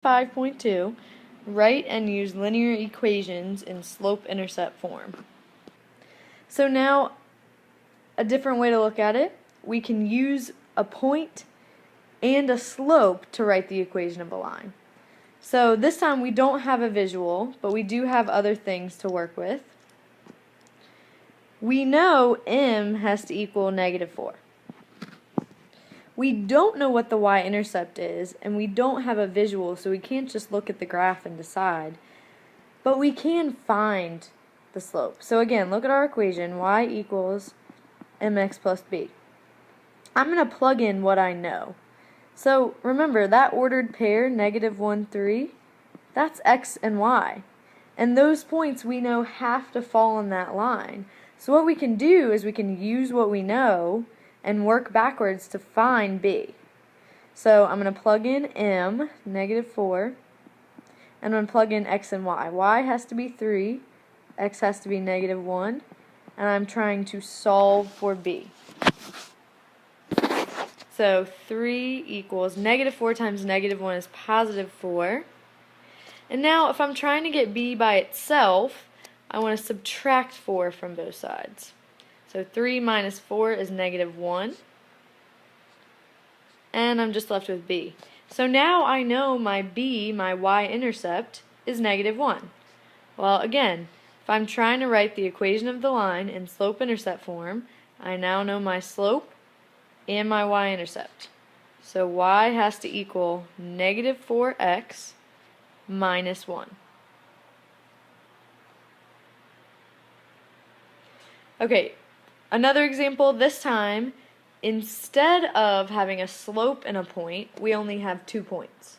5.2, write and use linear equations in slope-intercept form. So now, a different way to look at it, we can use a point and a slope to write the equation of a line. So this time we don't have a visual, but we do have other things to work with. We know m has to equal -4. We don't know what the y-intercept is, and we don't have a visual, so we can't just look at the graph and decide. But we can find the slope. So again, look at our equation, y equals mx plus b. I'm going to plug in what I know. So remember, that ordered pair, -1, 3, that's x and y. And those points we know have to fall on that line. So what we can do is we can use what we know and work backwards to find b. So I'm going to plug in m, -4, and I'm going to plug in x and y. Y has to be 3, x has to be -1, and I'm trying to solve for b. So 3 equals -4 times -1 is +4. And now if I'm trying to get b by itself, I want to subtract 4 from both sides. So 3 minus 4 is -1. And I'm just left with b. So now I know my b, my y-intercept, is -1. Well, again, if I'm trying to write the equation of the line in slope-intercept form, I now know my slope and my y-intercept. So y has to equal -4x minus 1. Okay, another example, this time, instead of having a slope and a point, we only have 2 points.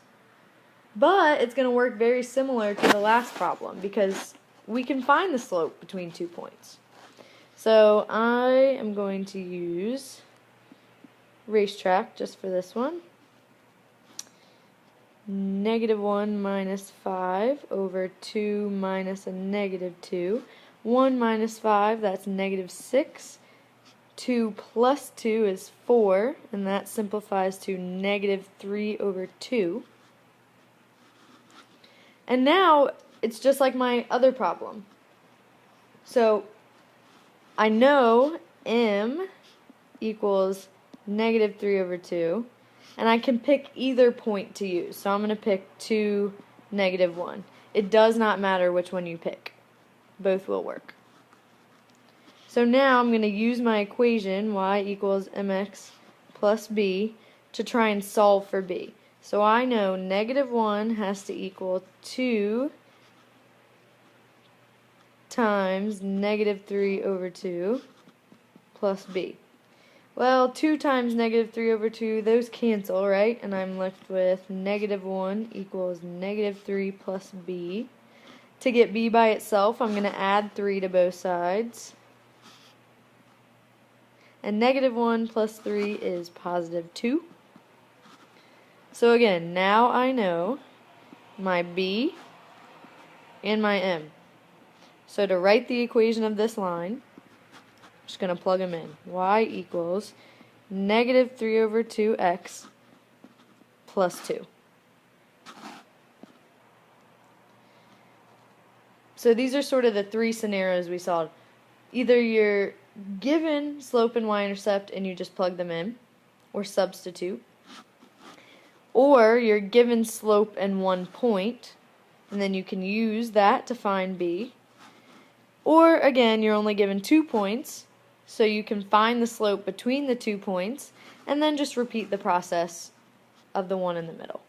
But it's going to work very similar to the last problem because we can find the slope between 2 points. So I am going to use racetrack just for this one. -1 minus 5 over 2 minus a -2. 1 minus 5, that's -6. 2 plus 2 is 4, and that simplifies to -3 over 2. And now it's just like my other problem. So I know m equals -3 over 2, and I can pick either point to use. So I'm going to pick 2, -1. It does not matter which one you pick. Both will work. So now I'm going to use my equation, y equals mx plus b, to try and solve for b. So I know -1 has to equal 2 times -3 over 2 plus b. Well, 2 times -3 over 2, those cancel, right? And I'm left with -1 equals -3 plus b. To get b by itself, I'm going to add 3 to both sides. And -1 plus 3 is +2. So again, now I know my b and my m. So to write the equation of this line, I'm just going to plug them in. Y equals -3 over 2x plus 2. So these are sort of the three scenarios we saw. Either you're given slope and y-intercept and you just plug them in, or substitute. Or you're given slope and 1 point, and then you can use that to find b. Or again, you're only given 2 points, so you can find the slope between the 2 points, and then just repeat the process of the one in the middle.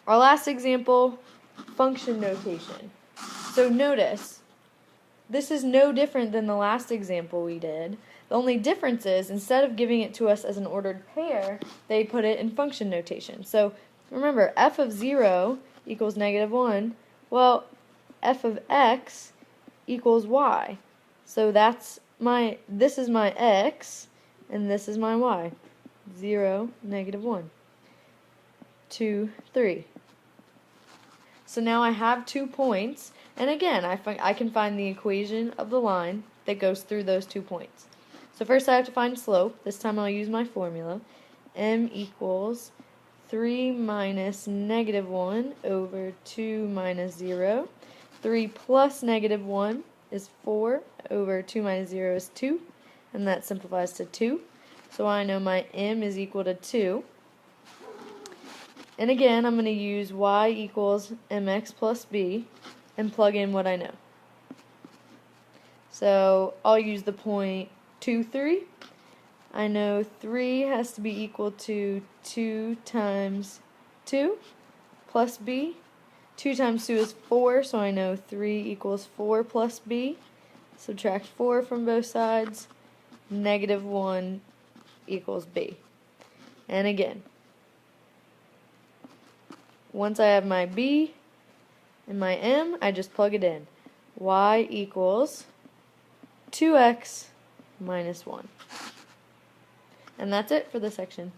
Our last example, function notation. So notice, this is no different than the last example we did. The only difference is, instead of giving it to us as an ordered pair, they put it in function notation. So remember, f of 0 equals -1. Well, f of x equals y. So this is my x, and this is my y. 0, -1. 2, 3. So now I have 2 points, and again, I can find the equation of the line that goes through those 2 points. So first I have to find slope. This time I'll use my formula. M equals 3 minus negative 1 over 2 minus 0. 3 plus negative 1 is 4 over 2 minus 0 is 2, and that simplifies to 2. So I know my m is equal to 2. And again, I'm going to use y equals mx plus b and plug in what I know. So I'll use the point 2, 3. I know 3 has to be equal to 2 times 2 plus b. 2 times 2 is 4, so I know 3 equals 4 plus b. Subtract 4 from both sides. Negative 1 equals b. And again, once I have my b and my m, I just plug it in. Y equals 2x minus 1. And that's it for this section.